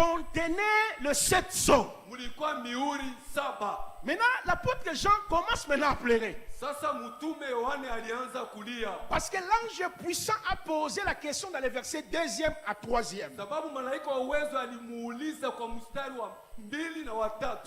contenait le 7 sceaux. mulikuwa mihuri 7. Maintenant, l'apôtre Jean commence maintenant à pleurer. Sasa mtume Yohane alianza kulia. Parce que l'ange puissant a posé la question dans les versets 2e à 3e. Sababu malaika wa uwezo alimuuliza kwa mstari wa 2 na wa 3.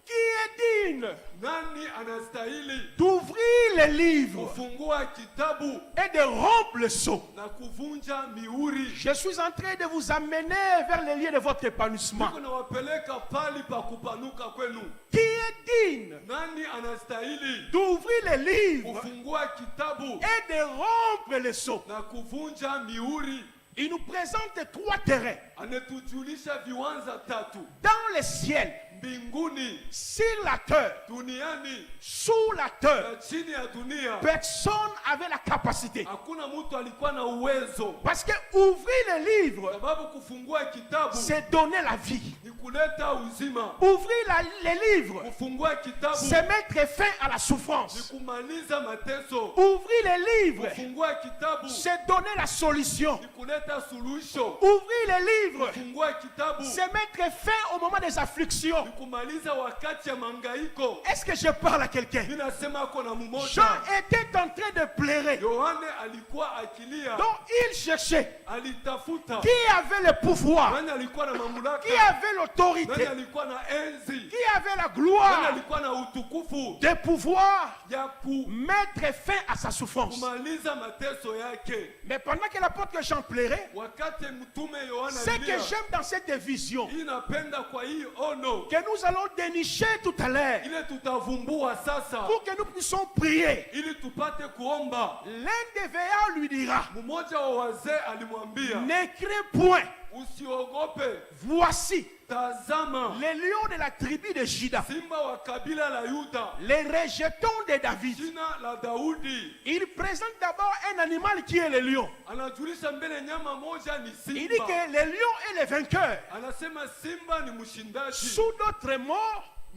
Qui est digne Nani anastahili d'ouvrir les livres kufungua kitabu et de rompre le sceau? na kuvunja mihuri? Je suis en train de vous amener vers les lieux de votre épanouissement. Niko nawapeleka pali pa kupanuka kwenu. Qui est digne Nani anastahili d'ouvrir les livres kufungua kitabu et de rompre le sceau? na kuvunja mihuri? Il nous présente 3 terrains. Anetujulisha viwanza 3: Dans le ciel, mbinguni, sur la terre, duniani sous la terre. na chini ya dunia. Personne n'avait la capacité. Hakuna mtu alikuwa na uwezo, Parce que ouvrir les livres, sababu kufungua kitabu c'est donner la vie. ni kuleta uzima. Ouvrir les livres, Kufungua kitabu c'est mettre fin à la ni souffrance. kumaliza mateso. Ouvrir les livres, Kufungua kitabu c'est donner la solution. ni kuleta suluhisho. Ouvrir les livres, Kufungua kitabu c'est mettre fin au moment des afflictions. ni kumaliza wakati ya mangaiko. Est-ce que je parle à quelqu'un? Ninasema kuna mmoja. Jean était en train de pleurer. Yohane alikuwa akilia, Donc il cherchait alitafuta qui avait le pouvoir, nani alikuwa na mamlaka, qui avait nani l'autorité, alikuwa na enzi, qui avait la nani gloire alikuwa na utukufu de pouvoir ya mettre fin à sa souffrance. kumaliza mateso yake. Mais pendant que l'apôtre Jean pleurait, Wakati mtume Yohana ce que alilia, j'aime dans cette vision, inapenda kwa hii ono que nous allons dénicher tout à l'heure, ile tutavumbua sasa, pour que nous puissions prier. ili tupate kuomba. L'un des veillards lui dira, Mmoja wa wazee alimwambia, ne crains point, usiogope, voici tazama les lions de la tribu de Juda, simba wa kabila la Yuda, les rejetons de David. jina la Daudi. Il présente d'abord un animal qui est le lion. Anajulisha mbele nyama moja ni Il dit simba. que le lion est le vainqueur. Anasema simba ni mshindaji. Sous d'autres mots,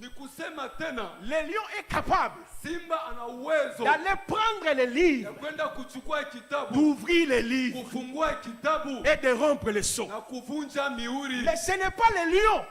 Ni kusema tena le lion est capable simba ana uwezo d'aller prendre les ya livres, kwenda kuchukua kitabu, d'ouvrir les livres kufungua kitabu et de rompre les sceaux. na kuvunja mihuri. Mais ce n'est pas le lion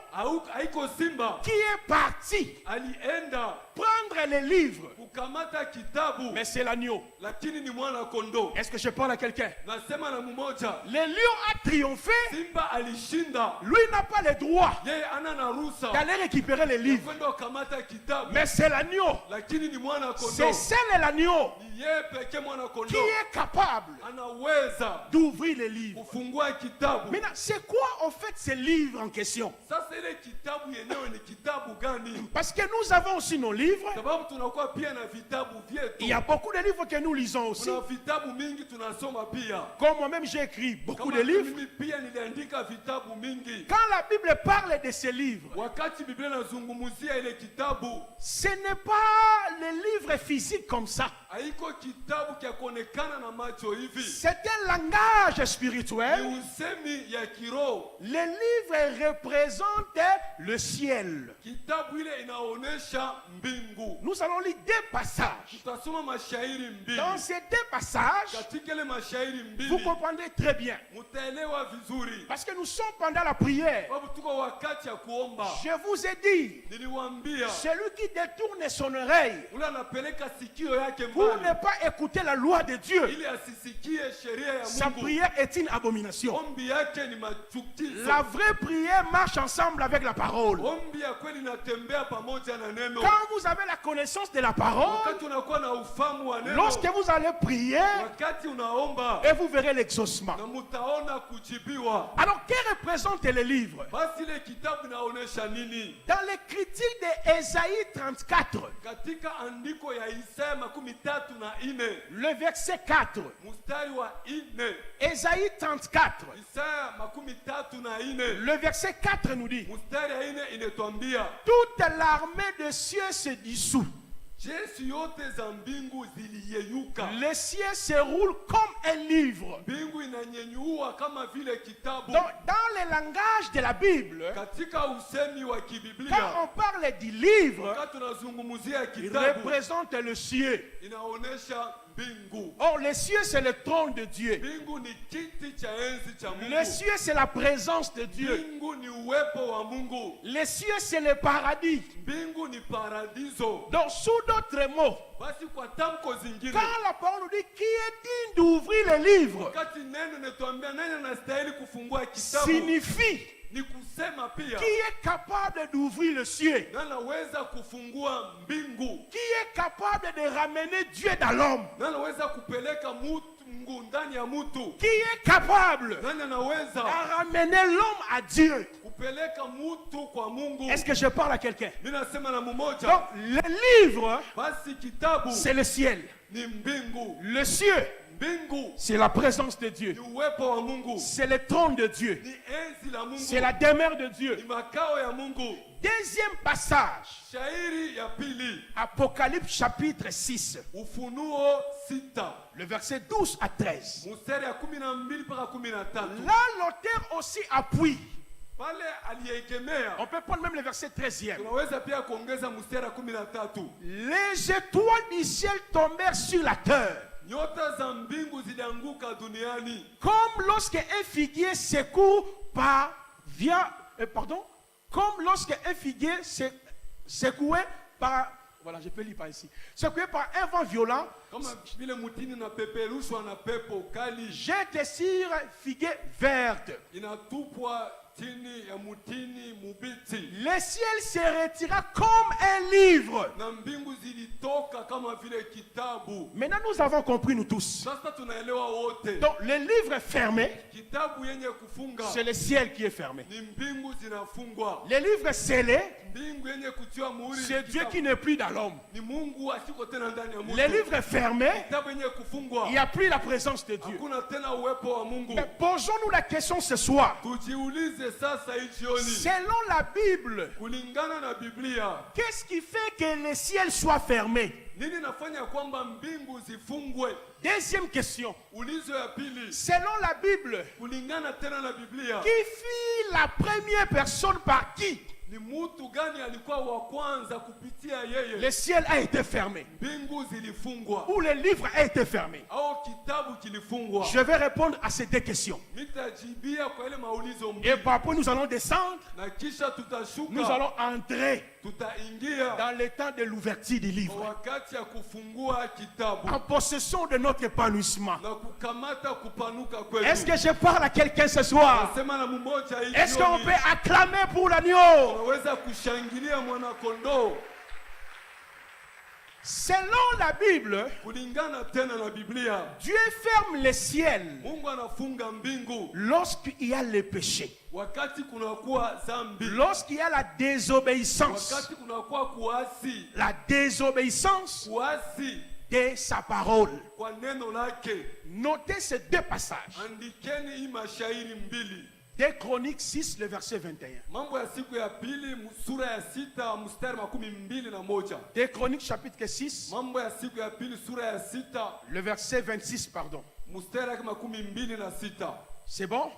Haiko simba qui est parti alienda prendre les livres, kukamata kitabu, mais c'est l'agneau. lakini ni mwana kondoo. Est-ce que je parle à quelqu'un? Nasema na mmoja, Le lion a triomphé. simba alishinda, Lui n'a pas le droit yeye ana na ruhusa d'aller récupérer les livres. kwenda kukamata kitabu, Mais c'est l'agneau. lakini ni mwana C'est kondoo. seul l'agneau Ni yeye pekee mwana qui kondoo est capable anaweza d'ouvrir les livres. kufungua kitabu. Maintenant, c'est quoi en fait ces livres en question? Sasa ile kitabu yenyewe ni kitabu gani? Parce que nous avons aussi nos livres. Sababu tunakuwa pia na vitabu vyetu. Il y a beaucoup de livres que nous lisons aussi. Kuna vitabu mingi tunasoma pia. Comme moi-même, j'ai écrit beaucoup Kama de livres. mimi pia niliandika vitabu mingi. Quand la Bible parle de ces livres, Wakati Biblia inazungumzia ile kitabu, ce n'est pas les livres physiques comme ça. haiko kitabu kya kuonekana na macho hivi. C'est un langage Ni spirituel. usemi ya kiroho. Les livres représentent le ciel. Kitabu ile inaonesha mbingu. Nous allons lire 2 passages. Tutasoma mashairi mbili. Dans ces 2 passages, Katika ile mashairi vous mbili comprendrez très bien. mutaelewa vizuri. Parce que nous sommes pendant la prière. Sababu tuko wakati ya kuomba. Je vous ai dit, Niliwaambia celui qui détourne son oreille ule anapeleka sikio yake pour ne mbali pas écouter la loi de Dieu, ili asisikie sheria ya sa Mungu. prière est une abomination. Ombi yake ni machukizo. La vraie prière marche ensemble avec la parole. Ombi ya kweli inatembea pamoja na neno. Quand vous avez la connaissance de la parole, Wakati unakuwa na ufahamu wa neno, lorsque vous allez prier, wakati unaomba et vous verrez l'exaucement. na mutaona kujibiwa. Alors, que représente les livres? Basi ile kitabu inaonesha nini? Dans les critiques d'Ésaïe 34, Katika andiko ya Isaya 33, le verset 4, mstari wa 4, Ésaïe 34, Isaya 34, le verset 4 nous dit, mstari ya 4 inatuambia, toute l'armée des cieux se dissout. jeshi yote za mbingu ziliyeyuka. Les cieux se roulent comme un livre. Mbingu inanyenyua kama vile kitabu. Dans le langage de la Bible, Katika usemi wa kibiblia, quand on parle du livre, wakati tunazungumzia il kitabu, représente le ciel. inaonesha mbingu. Or, le ciel, c'est le trône de Dieu. Mbingu ni kiti cha enzi cha Mungu. Le ciel, c'est la présence de Dieu. Mbingu ni uwepo wa Mungu. Le ciel, c'est le paradis. Mbingu ni paradiso. Donc, sous d'autres mots, Basi kwa tamko zingine, quand la parole nous dit qui est digne d'ouvrir le livre, wakati neno netuambia nani anastahili kufungua kitabu, signifie ni kusema pia qui est capable d'ouvrir le ciel, na anaweza kufungua mbingu, qui est capable de ramener Dieu dans l'homme, na anaweza kupeleka Mungu ndani ya mtu, qui est capable nani anaweza de ramener l'homme à Dieu. kupeleka mtu kwa Mungu. Est-ce que je parle à quelqu'un? Mimi nasema na mmoja. Donc, le livre, Basi kitabu c'est le ciel. ni mbingu. Le ciel, Mbingu c'est la présence de Dieu. ni uwepo wa Mungu, C'est le trône de Dieu. ni enzi la Mungu, C'est la demeure de ni Dieu. makao ya Mungu. Deuxième passage, Shairi ya pili, Apocalypse chapitre 6, Ufunuo 6 le verset 12 à 13. mstari ya 12 mpaka 13. Là, l'auteur aussi appuie. Pale aliyegemea, On peut prendre même le verset 13e. tunaweza pia kuongeza mstari ya 13. Les étoiles du ciel tombèrent sur la terre, Nyota za mbingu zilianguka duniani comme lorsque un figuier secoue par comme lorsque un figuier secoué par, voilà, je peux lire par ici, secoué par un vent violent, kama vile mutini na peperushwa na pepo kali, jette sur figuier verte. inatupwa chini ya mutini mubiti, Le ciel se retira comme un livre. na mbingu zilitoka kama vile kitabu. Maintenant, nous avons compris, nous tous. Sasa tunaelewa wote, Donc, le livre est fermé, kitabu yenye kufunga c'est le ciel qui est fermé. ni mbingu zinafungwa. Le livre scellé, Mbingu yenye kutiwa muhuri c'est Dieu qui n'est plus dans l'homme. ni Mungu asiko tena ndani ya mtu. Le livre est fermé, Kitabu yenye kufungwa, il n'y a plus la présence de Dieu. hakuna tena uwepo wa Mungu. Mais posons-nous la question ce soir. Tujiulize sasa hii jioni, Selon la Bible, kulingana na Biblia, qu'est-ce qui fait que le ciel soit fermé? nini nafanya kwamba mbingu zifungwe? Deuxième question. Ulizo ya pili, Selon la Bible, kulingana tena na Biblia, qui fut la première personne par qui ni mtu gani alikuwa wa kwanza kupitia yeye le ciel a été fermé? mbingu zilifungwa Ou le livre a été fermé? au kitabu kilifungwa? Je vais répondre à ces deux questions. Nitajibia kwa ile maulizo Et mbili, par après, nous allons descendre. na kisha tutashuka, Nous allons entrer tutaingia dans le temps de l'ouverture du kwa livre, wakati ya kufungua kitabu en possession de notre épanouissement. na kukamata kupanuka Est-ce kwetu. que je parle à quelqu'un ce soir? Nasema na mmoja hii Est-ce qu'on jioni, peut acclamer pour l'agneau? unaweza kushangilia mwana kondoo. Selon la Bible, Kulingana tena na Biblia, Dieu ferme le ciel Mungu anafunga mbingu lorsqu'il y a le péché, wakati kunakuwa zambi, lorsqu'il y a la désobéissance, wakati kunakuwa kuasi, la désobéissance kuasi de sa parole. kwa neno lake. Notez ces deux passages. Andikeni hii mashairi mbili, 2 Chroniques 6, le verset 21. Mambo ya siku ya pili sura ya 6 mstari 21. 2 Chroniques chapitre 6, Mambo ya siku ya pili sura ya 6 le verset 26, pardon. mstari 26. C'est bon?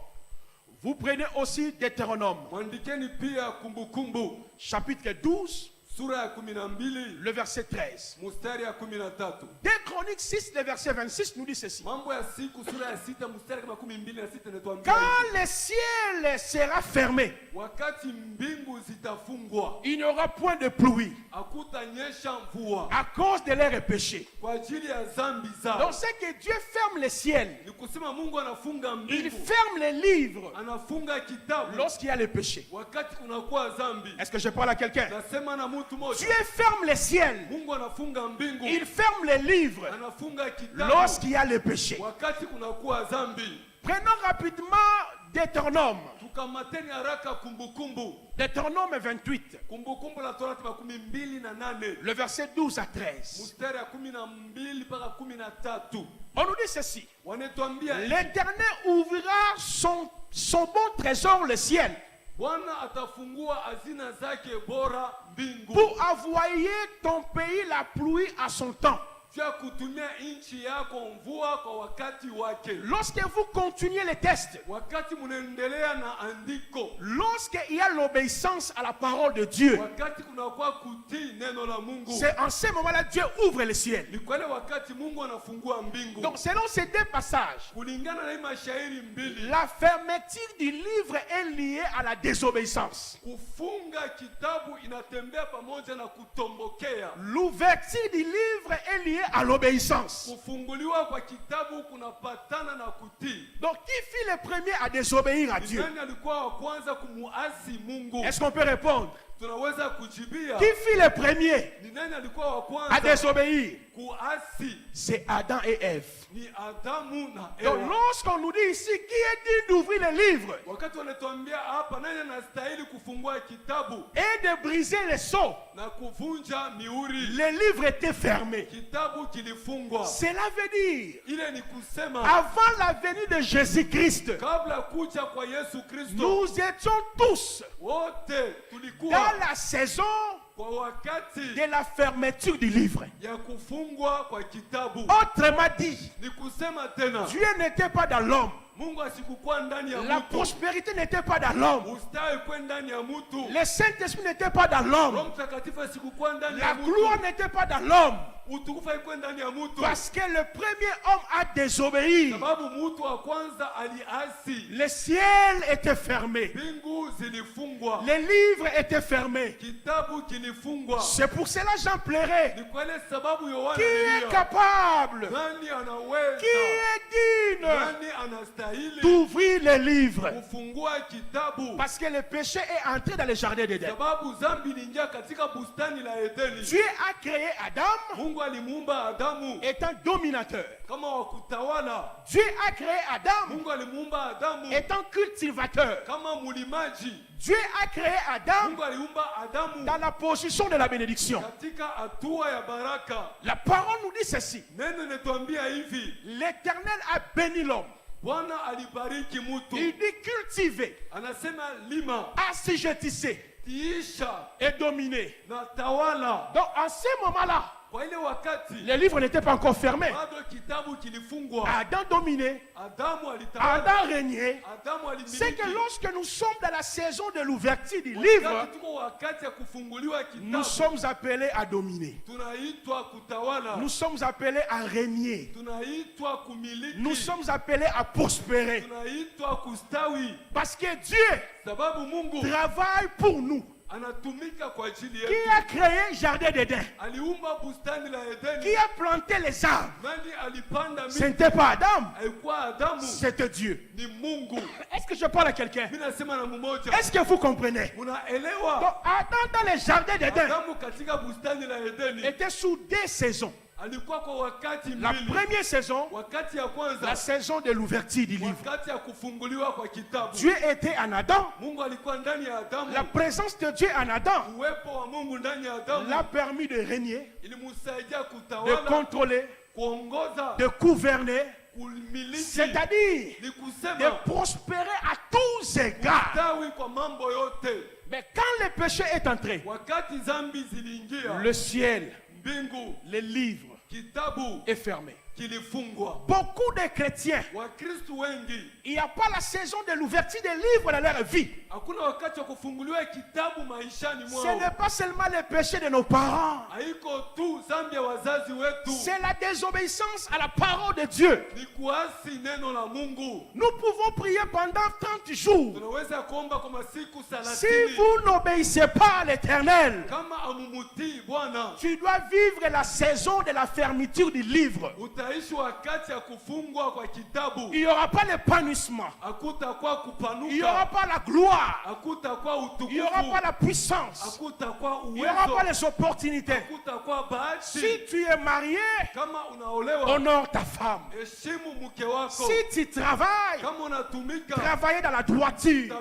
Vous prenez aussi Deutéronome, Mwandikeni pia Kumbukumbu chapitre 12, sura ya 12 le verset 13. mstari ya 13. 2 Chroniques 6, le verset 26 nous dit ceci. Mambo ya siku sura ya 6 mstari 26 inatuambia Quand le ciel sera fermé, wakati mbingu zitafungwa, il n'y aura point de pluie hakutanyesha mvua à cause de leurs péchés. kwa ajili ya zambi zao. Donc c'est que Dieu ferme le ciel. Ni kusema Mungu anafunga Il mbingu, ferme les livres anafunga kitabu lorsqu'il y a le péché. wakati kunakuwa zambi. Est-ce que je parle à quelqu'un? Nasema na mtu mmoja, Dieu ferme le ciel. Mungu anafunga mbingu, Il ferme les livres anafunga kitabu lorsqu'il y a le péché. wakati kunakuwa zambi. Prenons rapidement Deutéronome. Tukamateni haraka Kumbukumbu, Deutéronome 28, Kumbukumbu la Torati 28, le verset 12 à 13. mstari ya 12 mpaka 13. On nous dit ceci. Wanatuambia L'Éternel ouvrira son bon trésor, le ciel, Bwana atafungua hazina zake bora mbingu, pour envoyer ton pays la pluie à son temps, juu ya kutumia nchi yako mvua kwa wakati wake. Lorsque vous continuez les tests, Wakati munaendelea na andiko, lorsqu'il y a l'obéissance à la parole de Dieu, wakati kunakuwa kutii neno la Mungu, c'est en ce moment-là Dieu ouvre le ciel. ni kwa ile wakati Mungu anafungua mbingu. Donc selon ces deux passages, Kulingana na hii mashairi mbili, la fermeture du livre est liée à la désobéissance. kufunga kitabu inatembea pamoja na kutombokea. L'ouverture du livre est liée à l'obéissance. Kufunguliwa kwa kitabu kunapatana na kutii. Donc qui fut le premier à désobéir à Ni Dieu? nani alikuwa wa kwanza kumuasi Mungu? Est-ce qu'on peut répondre? Tunaweza kujibia. Qui fut le premier Ni nani alikuwa wa à kwanza désobéir? kuasi? C'est Adam et Ève. Ni Adamu na Donc Ewa. lorsqu'on nous dit ici, qui est digne d'ouvrir le livre Wakati wanatuambia hapa nani anastahili kufungua kitabu et de briser les sceaux, na kuvunja mihuri, le livre était fermé. kitabu kilifungwa. Cela veut dire, Ile ni kusema avant la venue de Jésus-Christ, kabla kuja kwa Yesu Kristo, nous étions tous wote tulikuwa dans la saison kwa wakati de la fermeture du livre. ya kufungwa kwa kitabu. Autrement dit, Ni kusema tena Dieu n'était pas dans l'homme. Mungu asikukuwa ndani ya La mtu, prospérité n'était pas dans l'homme. ustawi kwa ndani ya mtu, Le Saint-Esprit n'était pas dans Roho l'homme. Mtakatifu asikukuwa ndani La ya mtu, gloire n'était pas dans l'homme. utukufu haikuwa ndani ya mtu, Parce que le premier homme a désobéi. sababu mtu wa kwanza aliasi. Le ciel était fermé. Mbingu zilifungwa, Les livres étaient fermés. kitabu kilifungwa. C'est pour cela Jean pleurait. Ni kwa ile sababu Yohana Qui est alilia, capable? nani anaweza, Qui est digne nani anastahili d'ouvrir les livres? kufungua kitabu? Parce que le péché est entré dans le jardin d'Éden. Sababu dhambi iliingia katika bustani la Edeni. Dieu a créé Adam Mungu alimuumba Adamu étant dominateur. kama wa kutawala. Dieu a créé Adam Mungu alimuumba Adamu étant cultivateur. kama mulimaji. Dieu a créé Adam Mungu aliumba Adamu dans la position de la bénédiction. katika hatua ya baraka. La parole nous dit ceci. Neno linatuambia hivi, L'Éternel a béni l'homme. Bwana alibariki Il mtu. dit cultiver, Anasema lima, assujettissez tiisha et dominer. na tawala. Donc en ce moment-là, Kwa ile wakati les livres n'étaient pas encore fermés. bado kitabu kilifungwa. Adam dominait, Adamu alitawala, Adam régnait. Adamu C'est que alimiliki. lorsque nous sommes dans la saison de l'ouverture du livre, Wakati tuko wakati ya kufunguliwa nous kitabu, sommes appelés à dominer. tunaitwa kutawala, Nous sommes appelés à régner. tunaitwa kumiliki, Nous sommes appelés à prospérer. tunaitwa kustawi, Parce que Dieu sababu Mungu travaille pour nous. anatumika kwa ajili Qui yetu. a créé Jardin d'Éden? Aliumba bustani la Edeni. Qui a planté les arbres? Nani alipanda Ce miti? n'était pas Adam, Haikuwa Adamu, c'était Dieu. ni Mungu. Est-ce que je parle à quelqu'un? Mimi nasema na mmoja, Est-ce que vous comprenez? Donc munaelewa? Adam dans les jardins d'Éden Adamu katika bustani la Edeni était sous deux saisons. alikuwa kwa wakati La mbili. première saison, Wakati ya la kwanza, saison de l'ouverture du livre. wakati ya kufunguliwa kwa kitabu. Dieu était en Adam. Mungu alikuwa ndani ya Adamu. La présence de Dieu en Adam Uwepo wa Mungu ndani ya l'a Adamu permis de régner, ilimsaidia de kutawala, contrôler, kuongoza, de gouverner, kumiliki, c'est-à-dire ni de kusema prospérer à tous égards. tawi kwa mambo yote. Mais quand le péché est entré, Wakati zambi ziliingia, le ciel, mbingu, les livres kitabu est fermé. kilifungwa. Beaucoup de chrétiens, Wakristu wengi, il n'y a pas la saison de l'ouverture des livres dans leur vie. hakuna wakati wa kufunguliwa kitabu maishani Ce mwao. n'est pas seulement le péché de nos parents, Haiko tu zambi ya wazazi wetu, c'est la désobéissance à la parole de Dieu. ni kuasi neno la Mungu. Nous pouvons prier pendant 30 jours. Tunaweza kuomba kwa masiku Si 30. vous n'obéissez pas à l'Éternel, Kama amumutii Bwana, tu dois vivre la saison de la fermeture du livre. utaishi wakati ya kufungwa kwa kitabu. Il n'y aura pas l'épanouissement. Hakutakuwa Il n'y aura kupanuka, pas la gloire. hakutakuwa Il n'y aura pas utukufu, la puissance. hakutakuwa Il n'y aura pas uwezo, les opportunités. hakutakuwa bahati. Si tu es marié, Kama unaolewa, honore ta femme. heshimu mke wako. Si tu travailles, Kama unatumika, travaille dans la droiture.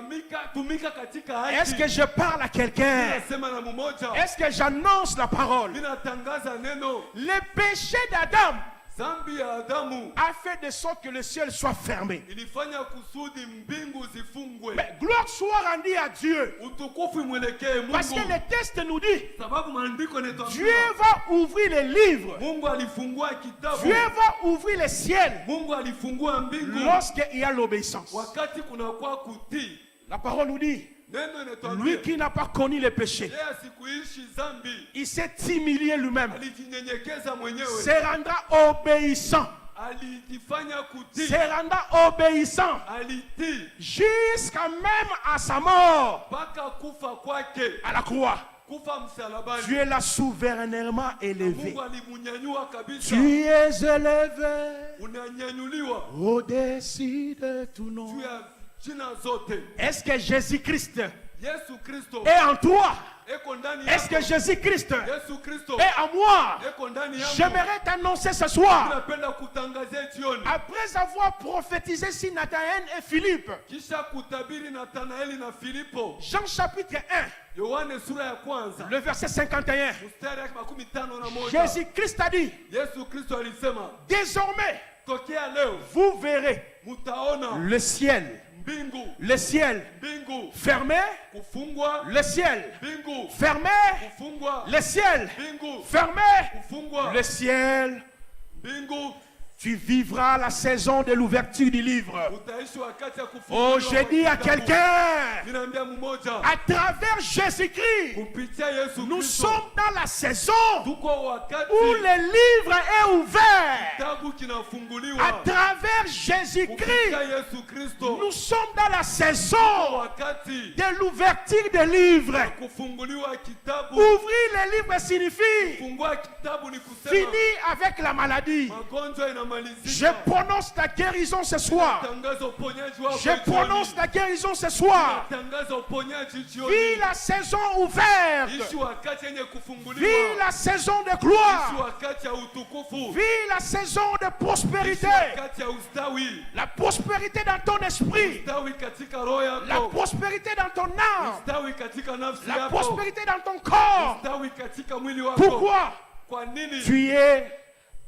tumika katika Est-ce que haki. je parle à quelqu'un? Ninasema na mmoja, Est-ce que j'annonce la parole? ninatangaza neno. Le péché d'Adam Dhambi ya Adamu a fait de sorte que le ciel soit fermé. ilifanya kusudi mbingu zifungwe. Mais gloire soit rendue à Dieu. Utukufu mwelekee Parce que Mungu. le texte nous dit, Sababu maandiko Dieu yanatuambia va ouvrir les livres. Mungu alifungua kitabu. Dieu va ouvrir les ciels Mungu alifungua mbingu lorsqu'il y a l'obéissance. wakati kunakuwa kutii. La parole nous dit, Neno inatuambia lui qui n'a pas connu le péché, yeye asikuishi dhambi, il s'est humilié lui-même, alijinyenyekeza mwenyewe, se rendra obéissant, alijifanya kutii, se rendra obéissant alitii jusqu'à même à sa mort mpaka kufa kwake, à la croix. kufa msalabani. Dieu l'a souverainement élevé. Mungu alimunyanyua kabisa. Tu es élevé Unanyanyuliwa au-dessus de tout nom. juu ya jina zote. Est-ce que Jésus-Christ Yesu Kristo est en toi? eko ndani Est-ce que yako. Jésus-Christ Yesu Kristo est en moi? eko ndani yako. J'aimerais t'annoncer ce soir, Napenda kutangazia jioni, après avoir prophétisé sur Nathanaël et Philippe, kisha kutabiri Nathanaeli na Filipo. Jean chapitre 1, Yohane sura ya kwanza le verset 51, mstari ya 51. Jésus-Christ a dit, Yesu Kristo alisema, désormais, tokea leo vous verrez mutaona le ciel mbingu fermé, kufungwa, le ciel mbingu fermé, kufungwa, le ciel mbingu fermé, kufungwa, le ciel. mbingu. Tu vivras la saison de l'ouverture du livre. Utaishi wakati ya kufunguliwa Oh, je dis à kwa kitabu. quelqu'un, Ninaambia mmoja, à travers Jésus-Christ, kupitia Yesu nous Kristo sommes dans la saison tuko wakati où le livre est ouvert. kitabu kinafunguliwa. À travers Kupitia Jésus-Christ, Yesu Kristo nous sommes dans la saison wakati de l'ouverture des livres. kufunguliwa kitabu. Ouvrir les livres signifie Kufungua kitabu ni kusema finir avec la maladie. magonjwa Je inamalizika. prononce ta guérison ce soir. Tangaza uponyaji wako Je jioni. prononce ta guérison ce soir. Tangaza uponyaji Vis jioni. la saison ouverte. Ishi wakati yenye Vis kufunguliwa. la saison de Ishi gloire. wakati ya utukufu. Vis la saison de Ishi prospérité. wakati ya ustawi. La prospérité dans ton esprit. Ustawi katika roho La yako. prospérité dans ton âme. Ustawi katika nafsi La yako. prospérité dans ton corps. Ustawi katika mwili wako. Pourquoi? Kwa nini? Tu es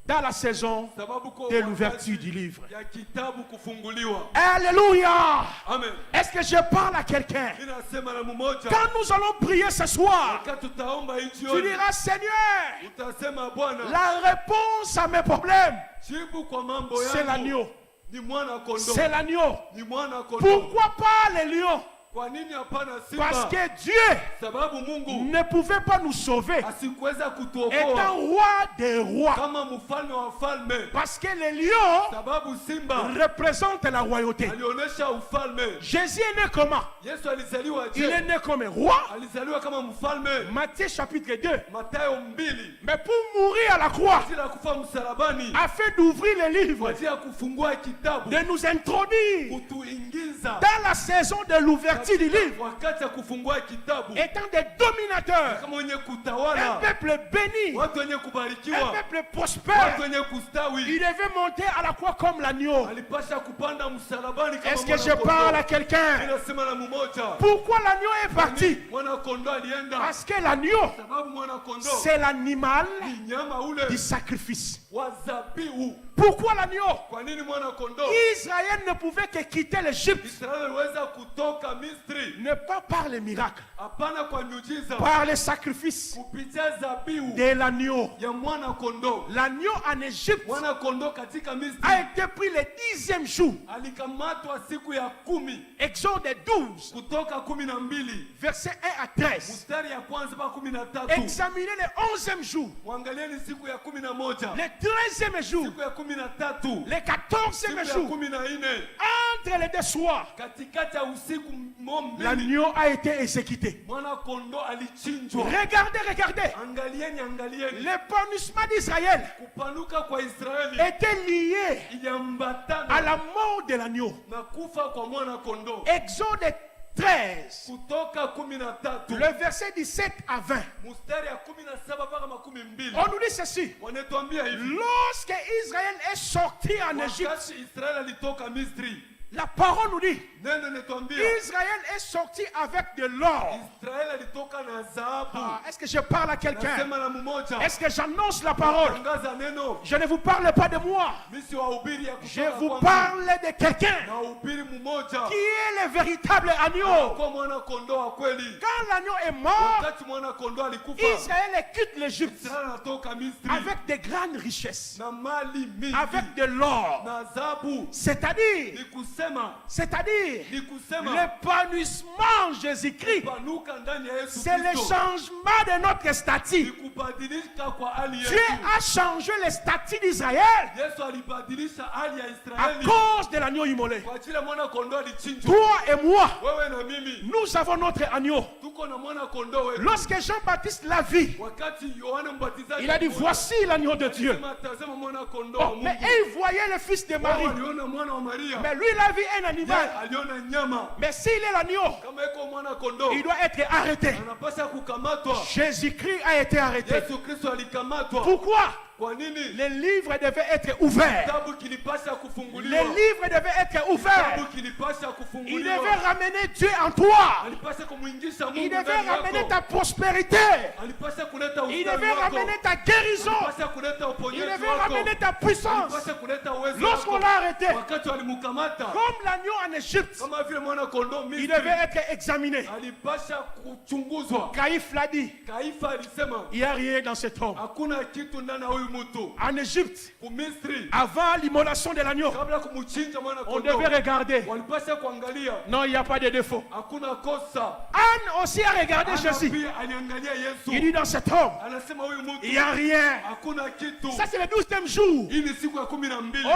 dans la saison Sababu kwa de wakati l'ouverture du livre. ya kitabu kufunguliwa. Alléluia. Amen. Est-ce que je parle à quelqu'un? Ninasema na mmoja. Quand nous allons prier ce soir, Wakati tutaomba hii tu jioni. diras, Seigneur, Utasema Bwana, la réponse à mes problèmes, jibu kwa mambo c'est yangu l'agneau. ni mwana kondoo. C'est l'agneau. Ni mwana kondoo. Pourquoi pas les lions? Kwa nini hapana Parce simba? que Dieu Sababu Mungu ne pouvait pas nous sauver asikuweza étant kutuokoa roi des rois. kama mfalme wa falme. Parce que les lions Sababu simba représentent la royauté. alionyesha ufalme. Jésus est né comment? Yesu alizaliwa Il est je? né comme un roi. Alizaliwa kama mfalme. Matthieu chapitre 2. Mathayo 2. Mais pour mourir à la croix, Ajili ya kufa msalabani, afin d'ouvrir les kwa livres, ajili ya kufungua kitabu, de nous introduire kutuingiza dans la saison de l'ouverture du livre, wakati ya kufungua kitabu, étant des dominateurs, kama wenye un kutawala, peuple béni, watu wenye un kubarikiwa, peuple prospère. watu wenye kustawi. Il devait monter à la croix comme l'agneau. Alipasha kupanda msalabani kama Est-ce que je mwana-kondoo. parle à quelqu'un? Ninasema na mmoja. Pourquoi l'agneau est parti? Mwana kondoo alienda. Parce que l'agneau, Sababu mwana kondoo c'est l'animal ni nyama ule du sacrifice. wa dhabihu. Pourquoi l'agneau? Kwa nini mwana kondoo? Israël ne pouvait que quitter l'Égypte, Israeli aliweza kutoka Misri, ne pas par les miracles, hapana kwa miujiza, par les sacrifices kupitia dhabihu de l'agneau. ya mwana kondoo. L'agneau en Égypte Mwana kondoo katika Misri a été pris le 10e jour. alikamatwa siku ya 10, Exode 12, kutoka 12 verset 1 à 13. mstari ya kwanza mpaka 13. Examinez le 11e jour, Mwangalieni siku ya 11, le 13e jour, siku ya 13, le 14e siku ya jour. 14. Entre les deux soirs, Katikati ya usiku mbili, l'agneau a été exécuté. mwana kondoo alichinjwa. Regardez, regardez. Angalieni, angalieni, L'épanouissement d'Israël kupanuka kwa Israeli était lié à iliambatana la mort de l'agneau. na kufa kwa mwana kondoo. Exode 13, Kutoka 13 le verset 17 à 20. mstari ya 17 mpaka 12 On nous dit ceci. wanatuambia hivi: Lorsque Israël est sorti en Égypte, wakati Israeli alitoka Misri, La parole nous dit, Neno netwambia Israël est sorti avec de l'or. Israeli alitoka na dhahabu. Ah, est-ce que je parle à quelqu'un? Nasema na mmoja. Est-ce que j'annonce la parole? Tangaza neno. Je ne vous parle pas de moi. Mimi si wahubiri ya Je kutoka vous kwangu. parle de quelqu'un Na wahubiri mmoja. qui est le véritable agneau. Kwa mwana kondoo wa kweli. Quand l'agneau est mort, Wakati mwana kondoo alikufa. Israël quitte l'Égypte Israeli anatoka Misri. avec de grandes richesses, Na mali mingi. avec de l'or. Na dhahabu. C'est-à-dire, Ni kusema l'épanouissement Jésus-Christ, panuka ndani ya Yesu c'est le Kristo. changement de notre Ni statut. kubadilika kwa hali Dieu yetu. a changé le statut d'Israël Yesu alibadilisha hali ya à Israeli cause de l'agneau immolé. kwa ajili ya mwana kondoo alichinjwa. Toi et moi, Wewe na mimi nous avons notre agneau. tuko na mwana kondoo wetu. Lorsque Jean-Baptiste l'a vu, Wakati Yohana Mbatizaji il a dit, alimuona, voici l'agneau de Dieu. alisema, tazama mwana kondoo wa Oh, Mungu. mais il voyait le fils de Wao Marie. aliona mwana wa Maria. Mais lui, il a vu un Yeye animal. aliona nyama. Mais s'il est l'agneau, Kama iko mwana kondoo il doit être arrêté. anapaswa kukamatwa. Jésus-Christ a été arrêté. Yesu Kristo alikamatwa. Pourquoi? Kwa nini? Les livres devaient être ouverts. Kitabu kilipasha Les kufunguliwa. livres devaient être ouverts. Kitabu kilipasha Il kufunguliwa. devait ramener Dieu en toi. Alipasha kumwingisha Mungu Il devait ndani ramener yako. ta prospérité. Alipasha kuleta Il ustawi devait wako. ramener ta guérison. Alipasha kuleta Il uponyaji devait wako. ramener ta puissance. Alipasha kuleta uwezo Lorsqu'on wako. l'a arrêté, Wakati walimkamata comme l'agneau en Égypte, kama vile mwana kondoo il Misri, devait être examiné. alipasha kuchunguzwa. Caïphe l'a dit, Kaifa alisema il n'y a rien dans cet homme. hakuna kitu ndani ya huyu mtu. En Égypte, Misri, avant l'immolation de l'agneau, kabla kumchinja mwana on kondoo devait regarder. walipasha kuangalia Non, il n'y a pas de défaut. hakuna kosa. Anne aussi a regardé Ana Jésus. pia aliangalia Il Yesu, dit dans cet homme, anasema huyu il mtu n'y a rien. hakuna kitu. Ça, c'est le 12e jour. Hii ni siku ya 12. Oh,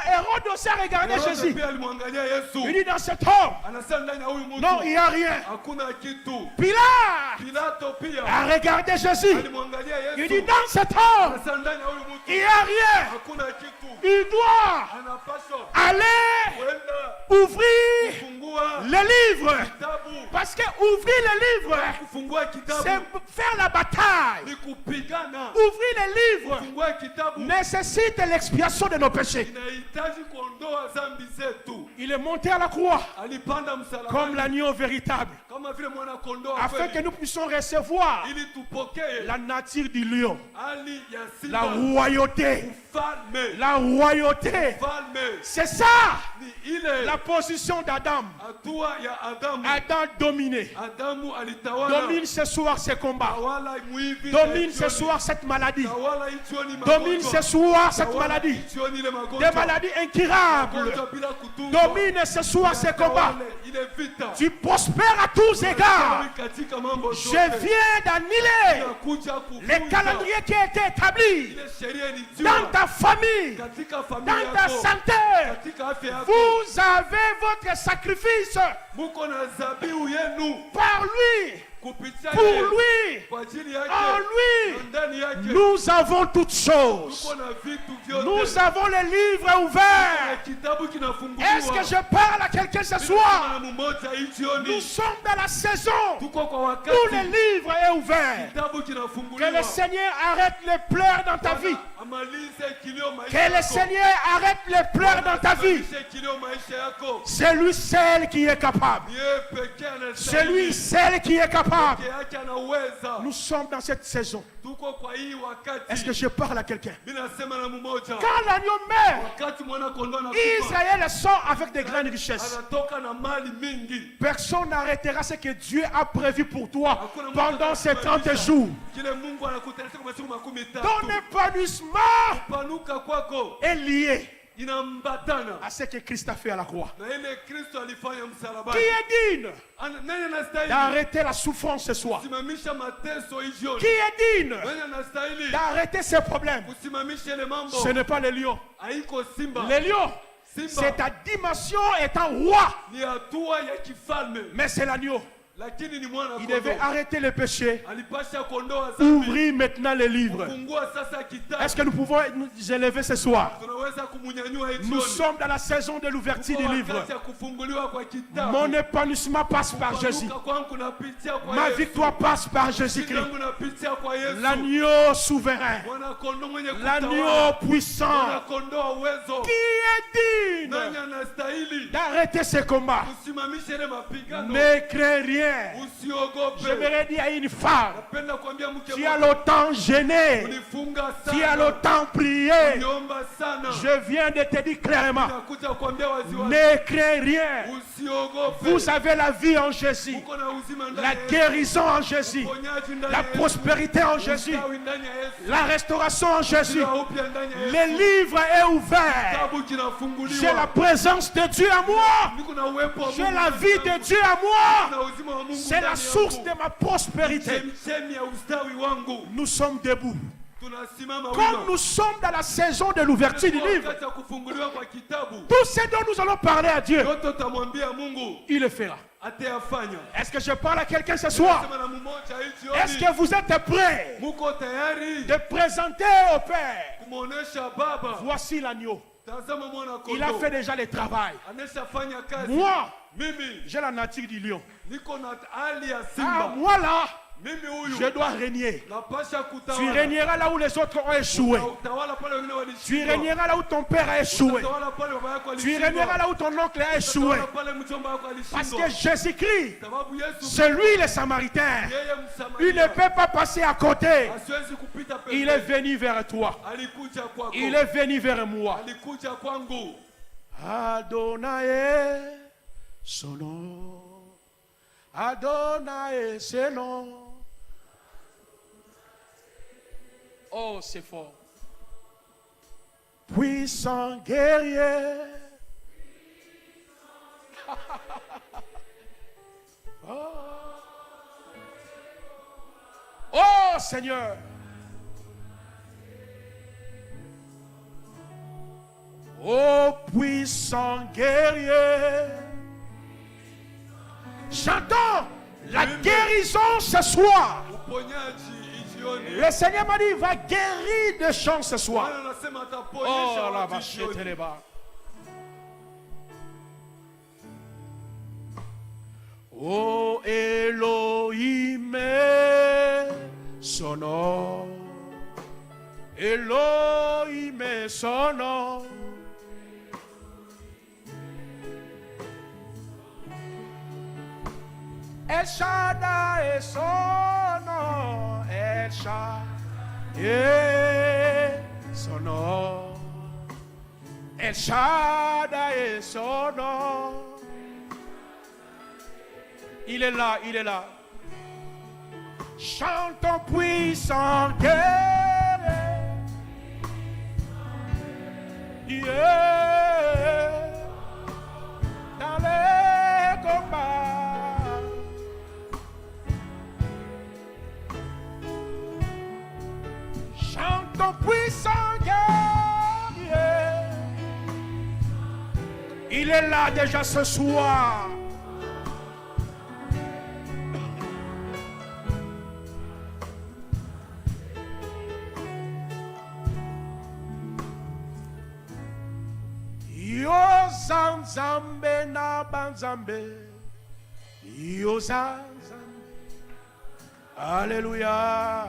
Hérode aussi a regardé Herode Jésus. pia alimwangalia Yesu, Il dit dans cet homme, anasema ndani ya huyu non, il mtu n'y a rien. hakuna kitu. Pilate Pilato pia a regardé Jésus. alimwangalia Il dit Yesu, dans cet homme, anasema ndani ya huyu il mtu n'y a rien. hakuna kitu. Il doit Anapaswa aller kwenda ouvrir kufungua le livre. kitabu. Parce que ouvrir le livre, Kufungua c'est kitabu faire la bataille. ni kupigana. Ouvrir le livre Kufungua kitabu nécessite l'expiation de nos péchés. inahitaji kuondoa dhambi zetu. Il est monté à la croix Alipanda comme msalabani l'agneau véritable, kama vile mwana kondoo wa afin que kweli, nous puissions recevoir ili tupokee la nature du lion, hali ya la simba, royauté, ufalme. la royauté. Ufalme C'est ça ni ile la position d'Adam. hatua ya Adamu. Adam dominé. Adamu alitawala, Domine ce soir ces combats. tawala muivi, Domine ce soir cette maladie. tawala ichioni Domine ce magonjwa, soir cette tawala maladie. ichioni ile Des magonjwa, maladies incurables. magonjwa bila kutungwa, Domine ce soir ces combats. tawale ile vita. Tu prospères à tous égards. Katika mambo Je zote, viens d'annuler nakuja le kuvunja calendrier qui a été établi ile sheria dans ilitiwa ta famille, katika dans familia ta yako, santé. katika afya yako. Vous avez votre sacrifice Muko na zabihu yenu par lui, kupitia pour yeye, lui, kwa ajili en yake na lui. ndani yake. Nous avons toutes choses. Tuko na vitu vyote. Nous avons les livres Na ouverts. kitabu kinafunguliwa. Est-ce que je parle à quelqu'un ce soir? Mara mmoja hii Nous jioni sommes dans la saison tuko kwa où wakati le livre est ouvert. kitabu Que kinafunguliwa. le Seigneur arrête les pleurs dans ta vie. Amalize kilio maisha Que le yako. Seigneur arrête les pleurs dans ta vie. Amalize kilio maisha yako. C'est lui seul qui est capable. Yeye pekee C'est anastahili. lui seul qui est capable. Pekee yake anaweza. Nous sommes dans cette saison. Tuko kwa hii wakati. Est-ce que je parle à quelqu'un? Mimi nasema na mmoja. Quand l'agneau meurt, Wakati mwana kondoo anakufa, Israël sort avec de grandes richesses. anatoka na mali mingi. Personne n'arrêtera ce que Dieu a prévu pour toi Hakuna mtu pendant ces 30 atakayesimamisha jours. kile Mungu anakutanisha kwa masiku 13. Ton épanouissement Panuka kwako est lié inambatana à ce que Christ a fait à la croix. na ile Kristo alifanya Qui msalabani. est digne Nani anastahili d'arrêter la souffrance ce soir? kusimamisha mateso hii jioni? Qui est digne Nani anastahili d'arrêter ces problèmes? kusimamisha ile mambo? Ce n'est pas le lion. Haiko simba. Le lion, c'est Simba ta dimension étant roi, ni hatua ya kifalme, mais c'est l'agneau. lakini ni mwana Il devait kondoo. arrêter le péché. Alipasha kondoa dhambi. Ouvrir maintenant les livres. Fungua sasa kitabu. Est-ce que nous pouvons nous élever ce soir? Tunaweza kumunyanyua hii Nous jioni. sommes dans la saison de l'ouverture du livre. Wakati ya kufunguliwa kwa kitabu. Mon épanouissement passe par Jésus. Kupanuka kwangu kunapitia kwa Ma Yesu. victoire passe par Jésus-Christ. Yangu kunapitia kwa Yesu. L'agneau souverain. Mwana kondoo mwenye L'agneau kutawala. puissant. Mwana kondoo wa uwezo. Qui est Nani digne anastahili d'arrêter ce combat? usimamishe ile mapigano? Ne crains rien. Usiogope. J'aimerais dire à une femme, Napenda kuambia mke tu as mmoja, longtemps gêné, unifunga tu as sana. longtemps prié. Niomba sana. Je viens de te dire clairement, Nakuja kuambia waziwazi. ne crains rien. Usiogope. Vous avez la vie en Jésus, Uko na uzima ndani la ya Yesu. guérison en Jésus, Uponyaji ndani la ya Yesu. prospérité en Jésus, Ustawi ndani ya Yesu. la restauration en Jésus. Kila upya ndani ya Yesu. Le livre est ouvert. Kitabu kinafunguliwa. J'ai la présence de Dieu à moi. Niko na uwepo wa J'ai Mungu la ndani vie yangu. de Dieu à moi. Na uzima wa Mungu C'est la ndani source yangu. de ma prospérité. Chemchemi ya ustawi wangu. Nous sommes debout. Tunasimama Comme wima. nous sommes dans la saison de l'ouverture du livre, Wakati wa kufunguliwa kwa kitabu. tout ce dont nous allons parler à Dieu, Yote utamwambia Mungu il le fera. atayafanya. Est-ce que je parle à quelqu'un ce soir? Sema na mmoja hii jioni. Est-ce que vous êtes prêts Muko tayari de présenter au Père? kumuonesha Baba? Voici l'agneau. Tazama mwana Il a kondoo. fait déjà le travail. Anashafanya kazi. Moi, Mimi j'ai la nature du lion. niko na hali ya Ah, simba. moi là, Mimi huyu je dois régner. napasha Tu kutawala. régneras là où les autres ont échoué. Utawala pale wengine Tu walishindwa. régneras là où ton père a échoué. Utawala pale baba yako Tu alishindwa. régneras là où ton oncle a échoué. Utawala pale mjomba wako Parce alishindwa. que Jésus-Christ, Sababu Yesu c'est lui le Samaritain. yeye Il ne Msamaria. peut pas passer à côté. Asiwezi kupita Il est pembeni. venu vers toi. Alikuja kwako. Il est venu vers moi. Alikuja kwangu. Adonai, son nom. Adonai, c'est nom. Oh, c'est fort. Puissant guerrier. Oh Seigneur. Oh puissant guerrier. Chantons la guérison ce soir. Uponyaji hii jioni. Le Seigneur m'a dit, il va guérir des gens ce soir. Bwana anasema Oh ataponyesha la watu vache jioni. teleba. Oh Elohim, son nom. Elohim, son nom. El Shaddai, son nom. El Shaddai, son nom. El Shaddai, son nom. Il est là, il est là. Chantons puissant guerrier. Yeah. Dans les combats. Chantons puissant guerrier. Il est là déjà ce soir. Yo zanzambe na banzambe. Yo zanzambe. Alléluia.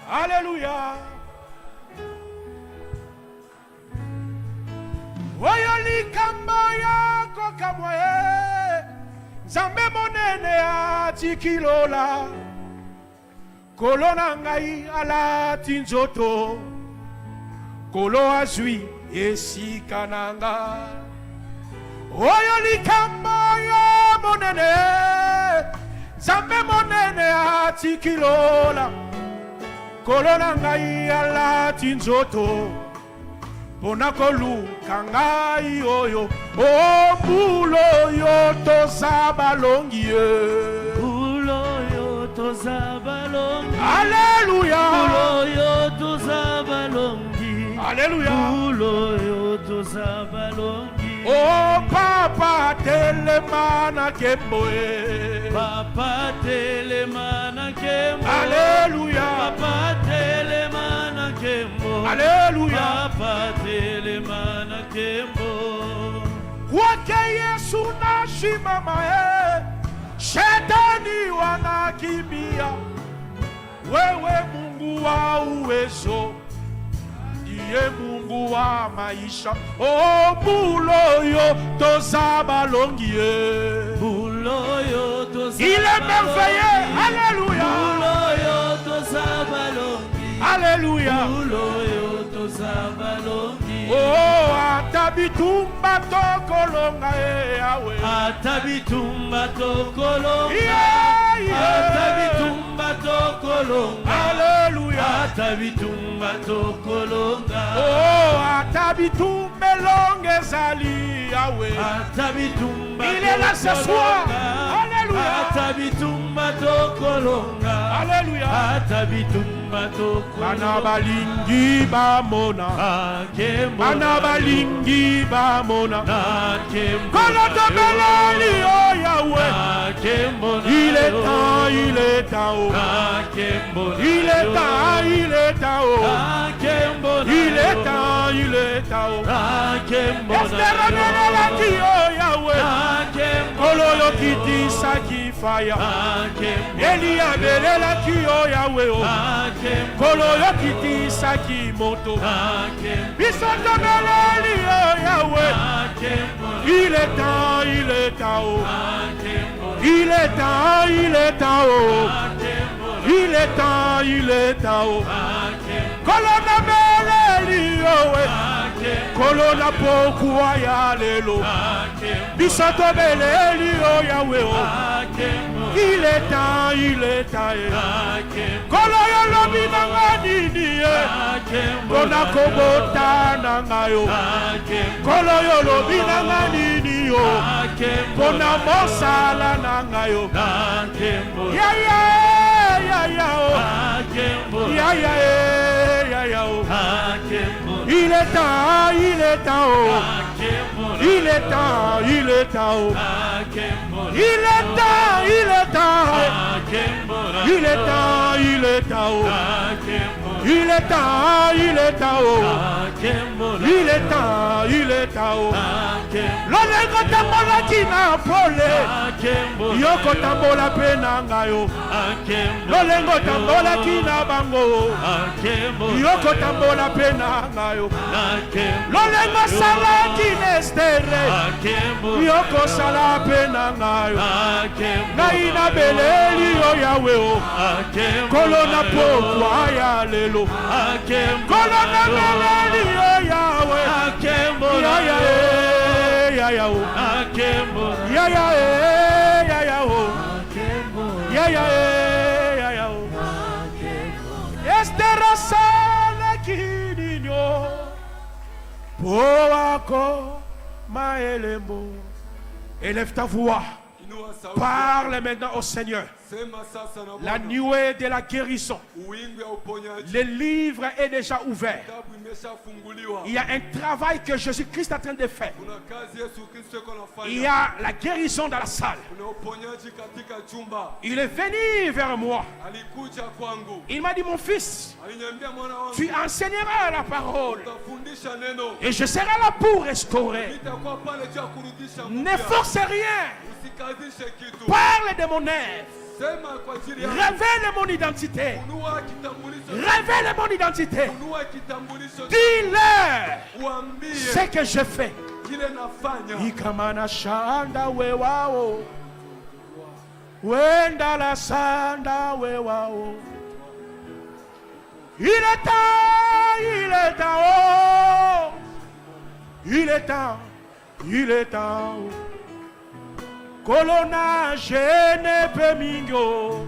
Alléluia. Oyo likamba yako kamwe. Nzambe monene atikilola. Kolona ngai alati nzoto. Kolo azwi esika nanga. Oyo likamba ya monene. Nzambe monene atikilola. Kolona ngai alati nzoto. Pona koluka ngai oyo. O bulo yo toza balongi ye. Bulo yo toza balongi. Alléluia. Bulo yo toza balongi. Alléluia. Bulo yo toza balongi. Oh papa telemana kemboe. Papa telemana kembo. Alléluia. Papa telemana kembo. Alléluia. Papa telemana kembo. Kwake Yesu nashimama shetani wanakimbia. Wewe Mungu wa uwezo, ndiye Mungu wa maisha. Oh buloyo toza balongie. Buloyo toza. Il est merveilleux. Alléluia. Buloyo toza balongi. Alléluia. Buloyo toza balongi. Oh atabitumba tokolonga Yahweh. Atabitumba tokolonga. Yeah, yeah. Atabitumba tokolonga. Alléluia. Atabitumba tokolonga. Oh atabitumbe longe zali Yahweh. Atabitumba. Il est là ce soir. Alléluia. Atabitumba tokolonga. Alléluia. Atabitumba tokolonga. Bana balingi bamona. Bana balingi bamona. Kono tobeleli oh Yahweh. Il est temps, il est temps oh. Il est temps, il est temps oh. Il est temps, il est temps oh. Esperanelaki oh Yahweh. Kolo yo kiti saki fire. Elia belelaki oh Yahweh oh. Kolo yo kiti saki moto. Bisoto beleli oh Yahweh. Il est temps, il est temps oh. Il est temps, il est temps oh. Il est temps, il est temps oh. Kolona beleli oh Kolona pokuwa ya lelo. Bisoto beleli oh Yahweh oh. Il est temps, il est temps. Kolo yo lobi nanga nini kona kobota nanga yo. Kolo yo lobi nanga nini yo kona mosala nanga yo. Ya ya ya ya oh. Ya ya ya ya oh. Il est temps, il est temps oh. Il est temps, il est temps oh. Il est temps, il est temps. Il est temps, il est temps oh. Il est temps, il est temps oh. Il est temps, il est temps oh. Lolengo tambola kina pole. Yoko tambola pena ngayo. Lolengo tambola kina bango. Yoko tambola pena ngayo. Lolengo sala kinestere. Yoko sala pena ngayo. Naina beleli o Yahweh o. Kolona pokwa ya lelo. Kolona beleli o Yahweh. Ya ya ya ya o. Ya ya ya ya o. Ya ya ya ya o. Estera sala kininyo. Poako maelembo. Élève ta voix. Parle maintenant au Seigneur. La nuée de la guérison. Le livre est déjà ouvert. Il y a un travail que Jésus-Christ est en train de faire. Il y a la guérison dans la salle. Il est venu vers moi. Il m'a dit, mon fils, tu enseigneras la parole. Et je serai là pour restaurer. Ne force rien. Parle de mon œuvre. Révèle mon identité. Révèle mon identité. Dis-leur ce que je fais. Ikamana shanda wewao. Wenda la sanda wewao. Il est temps, il est temps, oh. Il est temps, il est temps. Kolona jene pe mingo.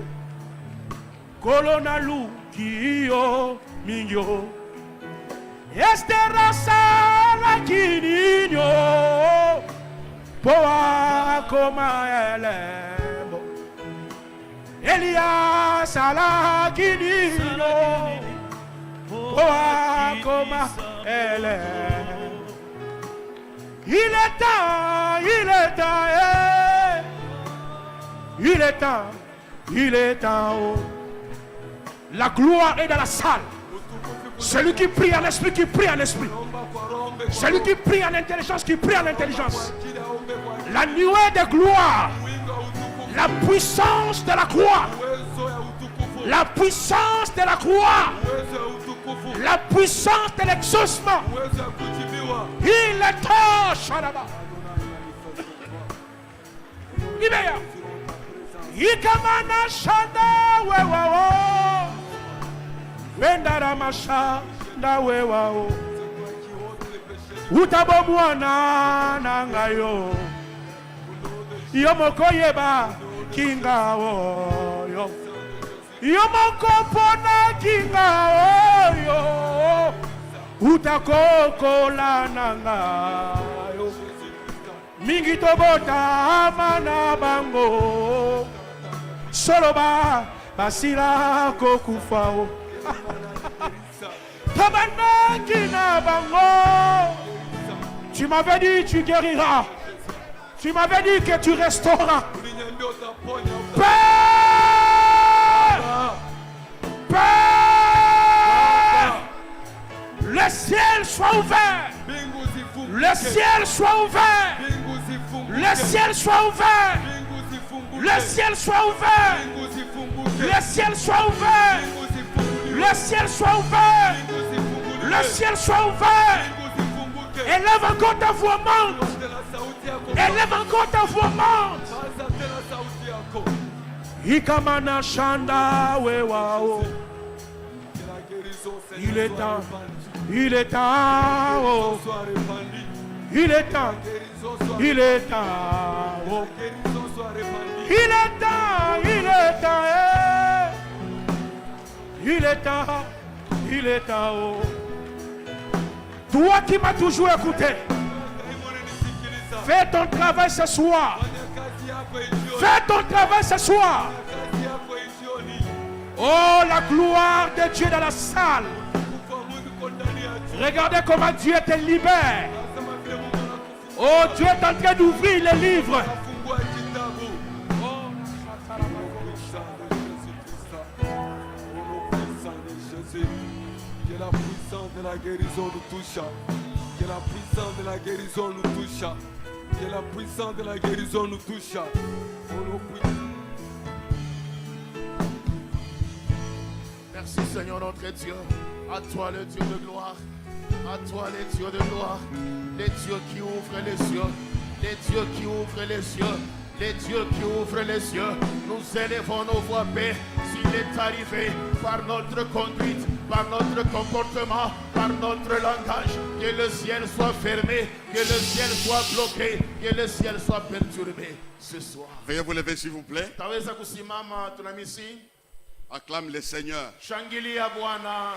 Kolona lukio mingo. Estera sala kininyo. Poa koma elembo. Elia sala kininyo. Poa koma elembo. Il est temps, il est temps, eh. Il est temps, il est temps. Oh. La gloire est dans la salle. Celui qui prie en esprit, qui prie en esprit. Celui qui prie en intelligence, qui prie en intelligence. La nuée de gloire. La puissance de la croix. La puissance de la croix. La puissance de l'exaucement. Il est temps, Shalaba. Ibeya. Ikamana shanda wewawo. Bendara mashanda wewawo. Utabomwana nangayo. Yomoko yeba kingawo yo. Yomoko pona kingawo yo. Utakoko la nangayo. Mingi tobota amana bango. Soloba basila kokufao. Tabana kina bango. Tu m'avais dit tu guériras. Tu m'avais dit que tu restaureras. Père! Père! Le ciel soit ouvert. Le ciel soit ouvert. Le ciel soit ouvert. Le ciel soit ouvert. Le ciel soit ouvert. Le ciel soit ouvert. Le ciel soit ouvert. Élève encore ta voix, monte. Élève encore ta voix, monte. Ikamana shanda wewao. Il est temps. Il est temps. Oh. Il est temps. Il est temps. Oh. Il est temps. Il est temps. Il est temps. Il est temps. Oh. Toi qui m'as toujours écouté, fais ton travail ce soir. Fais ton travail ce soir. Oh, la gloire de Dieu dans la salle. Regardez comment Dieu te libère. Oh, Dieu est en train d'ouvrir les livres. Que la puissance de la guérison nous touche. Que la puissance de la guérison nous touche. Que la puissance de la guérison nous touche. Merci Seigneur notre Dieu. À toi le Dieu de gloire. À toi les dieux de gloire. Les dieux qui ouvrent les cieux. Les dieux qui ouvrent les cieux. Les dieux qui ouvrent les yeux, nous élevons nos voix paix. S'il est arrivé par notre conduite, par notre comportement, par notre langage, que le ciel soit fermé, que le ciel soit bloqué, que le ciel soit perturbé ce soir. Veuillez vous lever s'il vous plaît. Taweza kusimama tunamisi. Acclame le Seigneur. Shangilia Bwana.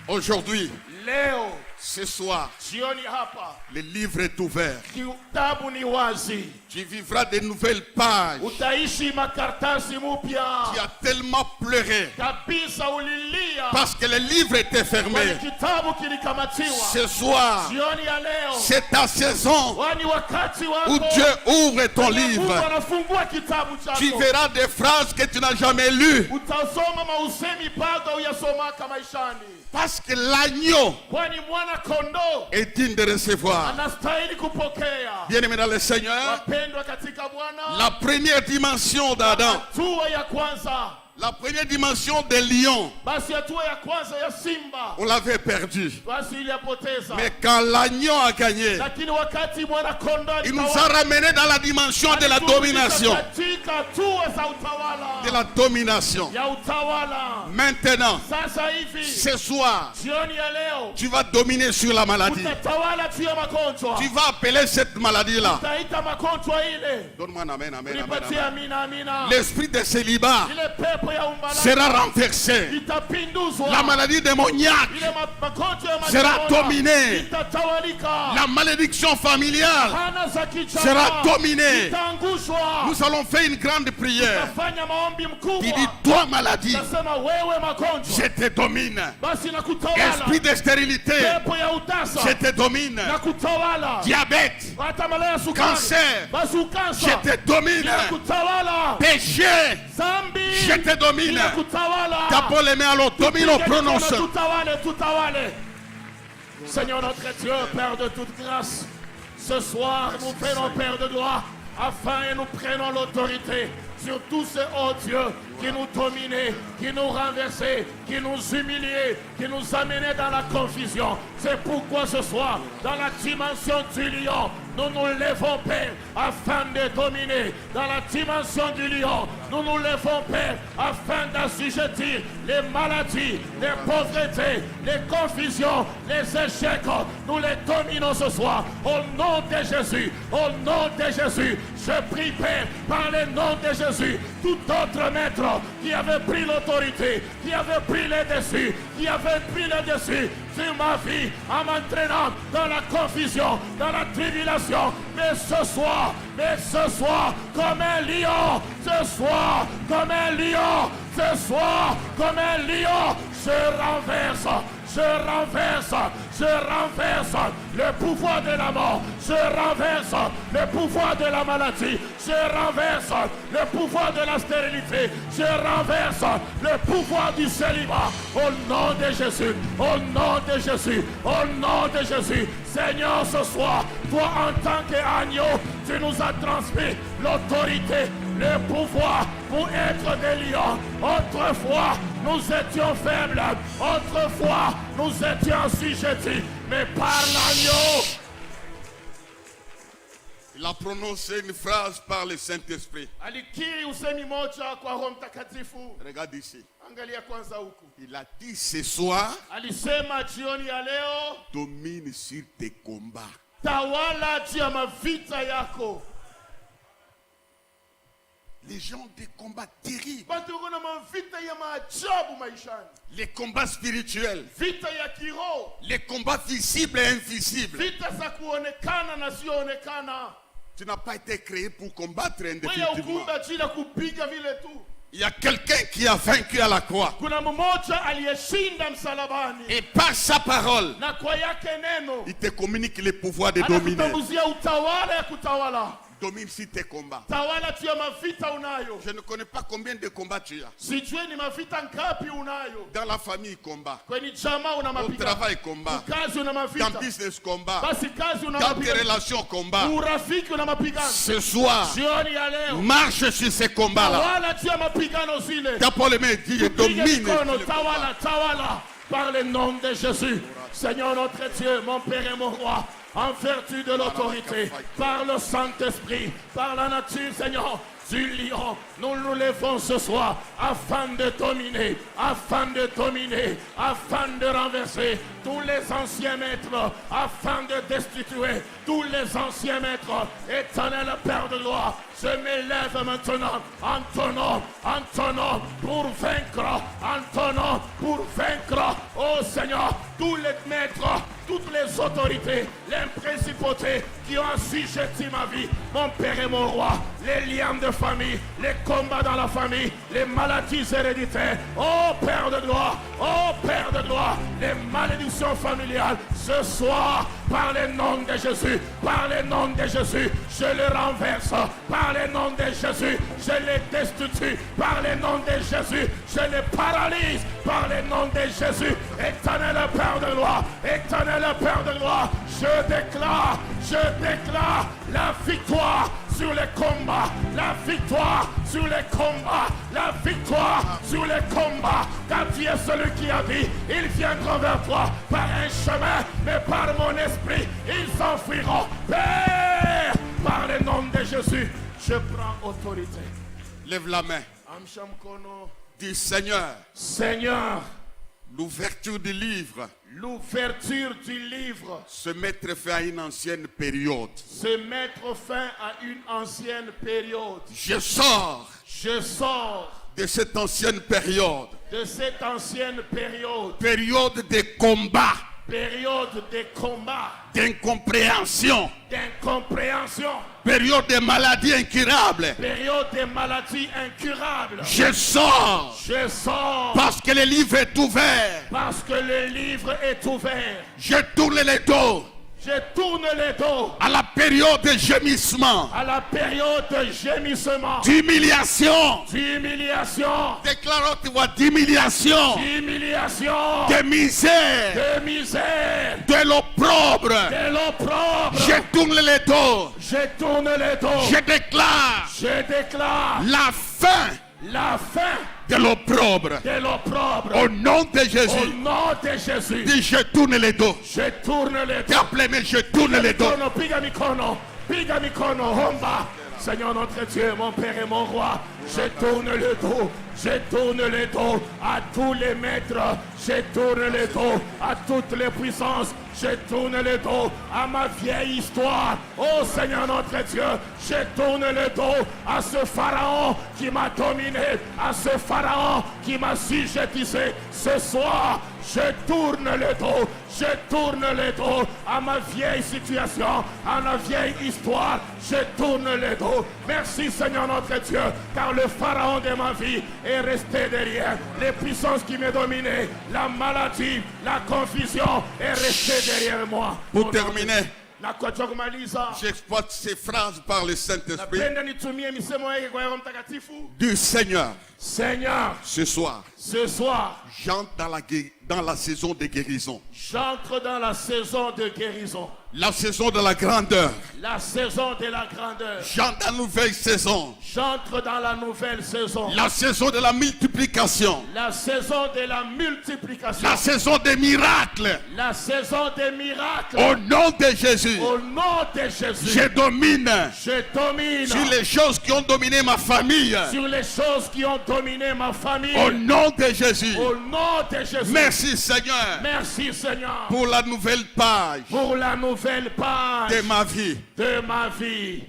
Aujourd'hui, Leo, ce soir, jioni hapa, le livre est ouvert. kitabu ni wazi. Tu vivras de nouvelles pages. Utaishi makartasi mupya. Tu as tellement pleuré Kabisa ulilia. parce que le livre était fermé. Kwani kitabu kilikamatiwa. Ce soir, Jioni ya leo, c'est ta saison wani wakati wako où Dieu ouvre ton Mungu livre. anafungua kitabu chako. Tu verras des phrases que tu n'as jamais lues. Utasoma mausemi bado uyasomaka maishani. Parce que l'agneau Kwani mwana kondoo est digne de recevoir. anastahili kupokea. Bien-aimés dans le Seigneur, Wapendwa katika Bwana, la première dimension d'Adam, hatua ya kwanza, la première dimension des lions, basi hatua ya kwanza ya simba, on l'avait perdue. basi iliyapoteza. Mais quand l'agneau a gagné, Lakini wakati mwana kondoo il nous a ramenés dans la dimension de la domination. katika hatua za utawala, De la domination. ya utawala. Maintenant, Sasa hivi ce soir, jioni ya leo tu vas dominer sur la maladie. utatawala juu ya magonjwa. Tu vas appeler cette maladie-là. Utaita magonjwa ile. Donne-moi un amen, amen, amen, Nipatie amen. amina amina. L'esprit de célibat Ile pepo ya umbala sera renversé. itapinduzwa. La maladie démoniaque Ile magonjwa ya sera magonjwa dominée. itatawalika. La malédiction familiale Hana za kichaka sera dominée. itaangushwa. Nous allons faire une grande prière. prière. Utafanya maombi Il mkubwa. dit, toi maladie, Utasema wewe magonjwa, je te domine. basi nakutawala. Esprit de stérilité, Pepo ya utasa, je te domine. nakutawala. Diabète, Hata malaya ya sukari, cancer, basi je ukansa, te domine. nakutawala. Péché, Zambi, je te domine. nakutawala. Tapons les mains, alors domine, on prononce. Tutawale, tutawale. Seigneur notre Dieu, Père de toute grâce, ce soir nous prenons, Père de gloire, afin et nous prenons l'autorité sur tous ces hauts dieux qui nous dominaient, qui nous renversaient, qui nous humiliaient, qui nous amenaient dans la confusion. C'est pourquoi ce soir, dans la dimension du lion, nous nous levons, Père, afin de dominer. Dans la dimension du lion, nous nous levons, Père, afin d'assujettir les maladies, les pauvretés, les confusions, les échecs. Nous les dominons ce soir. Au nom de Jésus, au nom de Jésus, je prie, Père, par le nom de Jésus, tout autre maître qui avait pris l'autorité, qui avait pris le dessus, qui avait pris le dessus sur ma vie en m'entraînant dans la confusion, dans la tribulation. Mais ce soir, comme un lion, ce soir, comme un lion, ce soir, comme un lion, je renverse le pouvoir de la mort, je renverse le pouvoir de la maladie, je renverse le pouvoir de la stérilité, je renverse le pouvoir du célibat. Au nom de Jésus, au nom de Jésus, au nom de Jésus. Seigneur, ce soir, toi en tant qu'agneau, tu nous as transmis l'autorité, le pouvoir pour être des lions. Autrefois, nous étions faibles. Autrefois, nous étions assujettis. Mais par l'agneau, Il a prononcé une phrase par le Saint-Esprit. alikiri usemi moja kwa Roho Mtakatifu. Regarde ici. Angalia kwanza huku. Il a dit ce soir, Alisema jioni ya leo, domine sur tes combats. tawala juu ya mavita yako. Les gens ont des combats terribles. Watu wako na mavita ya maajabu maishani. Les combats spirituels. Vita ya kiroho, Les combats visibles et invisibles. vita za kuonekana na sioonekana. Tu n'as pas été créé pour combattre Wewe indéfiniment. ukuumba ajili ya kupiga vile tu. Il y a quelqu'un qui a vaincu à la croix. Kuna mmoja aliyeshinda msalabani, Et par sa parole, na kwa yake neno il te communique le pouvoir de dominer. anakutanguzia utawala ya kutawala. Domine sur tes combats. Tawala juu ya mavita unayo. Je ne connais pas combien de combats tu as. Sijui ni mavita ngapi unayo. Dans la famille, combat. Kwenye jamaa una Au mapigano, travail, combat. kazi una Dans mavita, business, combat. basi kazi una Dans tes mapigano, relations, combat. urafiki una mapigano. Ce soir, Jioni ya leo, marche sur ces combats-là. tawala juu ya mapigano zile. Tapons les mains, dis, je Pige domine. mikono, sur les combats. tawala, tawala, par le nom de Jésus. Seigneur notre Dieu, mon Père et mon Roi, en vertu de l'autorité, par le Saint-Esprit, par la nature, Seigneur, du lion, nous nous levons ce soir afin de dominer, afin de dominer, afin de renverser tous les anciens maîtres, afin de destituer tous les anciens maîtres. Éternel Père de gloire, je me lève maintenant en ton nom, pour vaincre, en ton nom, pour vaincre, oh Seigneur, tous les maîtres, toutes les autorités, les principautés qui ont assujetti ma vie, mon Père et mon Roi, les liens de famille, les combats dans la famille, les maladies héréditaires, oh Père de gloire, les malédictions familiales, ce soir, par le nom de Jésus, par le nom de Jésus, je les renverse, par le nom de Jésus, je les destitue, par le nom de Jésus, je les paralyse, par le nom de Jésus. Éternel Père de gloire, éternel Père de gloire, je déclare la victoire sur les combats, la victoire sur les combats, la victoire sur les combats, car tu es celui qui a dit, ils viendront vers toi par un chemin, mais par mon esprit, ils s'enfuiront. Père, par le nom de Jésus, je prends autorité. Lève la main. Amsha mkono. Dis, Seigneur, Seigneur, l'ouverture du livre l'ouverture du livre, se mettre fin à une ancienne période. se mettre fin à une ancienne période. Je sors Je sors de cette ancienne période. de cette ancienne période, Période de combat, période de combat, d'incompréhension, d'incompréhension, Période de maladies incurables. Période de maladies incurables. Je sors. Je sors. Parce que le livre est ouvert. Parce que le livre est ouvert. Je tourne les dos. Je tourne les dos À la période de gémissement. à la période de gémissement, D'humiliation. d'humiliation, Déclarons tes voix d'humiliation. d'humiliation, De misère. de misère, De l'opprobre. de l'opprobre. Je tourne les dos. Je tourne les dos. Je déclare Je déclare la fin la fin de l'opprobre. de l'opprobre. Au nom de Au Jésus. nom de Jésus, Dis, je tourne les dos. je tourne les T'es dos. appelé, mais je tourne les dos. Piga mikono, homba. Seigneur notre Dieu, mon Père et mon Roi, je tourne le dos, je tourne le dos à tous les maîtres, je tourne le dos à toutes les puissances, je tourne le dos à ma vieille histoire. Oh Seigneur notre Dieu, je tourne le dos à ce pharaon qui m'a dominé, à ce pharaon qui m'a sujettisé. Ce soir, je tourne le dos, je tourne le dos à ma vieille situation, à ma vieille histoire, je tourne le dos. Merci Seigneur notre Dieu, car le pharaon de ma vie est resté derrière. Les puissances qui me dominaient, la maladie, la confusion est restée derrière moi. Pour terminer, Na kuchomaliza, j'exploite ces phrases par le Saint-Esprit napenda nitumie misemo yake kwa Roho Mtakatifu. du Seigneur. Seigneur, Ce soir, ce soir, j'entre dans la saison de guérison. j'entre dans la saison de guérison, La saison de la grandeur. la saison de la grandeur. J'entre dans la nouvelle saison. J'entre dans la nouvelle saison, La saison de la multiplication. la saison de la multiplication, La saison des miracles. la saison des miracles. Au nom de Jésus, Au nom de Jésus, je domine je domine sur les choses qui ont dominé ma famille. sur les choses qui ont dominé ma famille. Au nom de Jésus. Au nom de Jésus. Merci Seigneur Merci Seigneur pour la nouvelle page pour la nouvelle page de ma vie. de ma vie.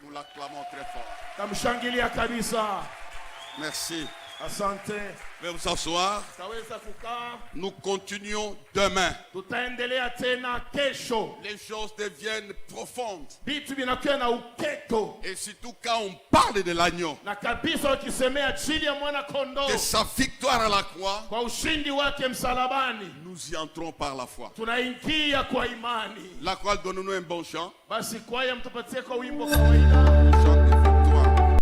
Nous l'acclamons très fort. Tamshangilia kabisa. Merci. Asante. Veuillez vous asseoir. Taweza kukaa. Nous continuons demain. Tutaendelea tena kesho. Les choses deviennent profondes. Vitu vinakuwa na uketo. Et surtout quand on parle de l'agneau, Na kabisa ukisemea ajili ya mwana kondoo de sa victoire à la croix, kwa ushindi wake msalabani, nous y entrons par la foi. tunaingia kwa imani. La croix donne-nous un bon chant. Basi kwaya mtupatie kwa wimbo kawaida.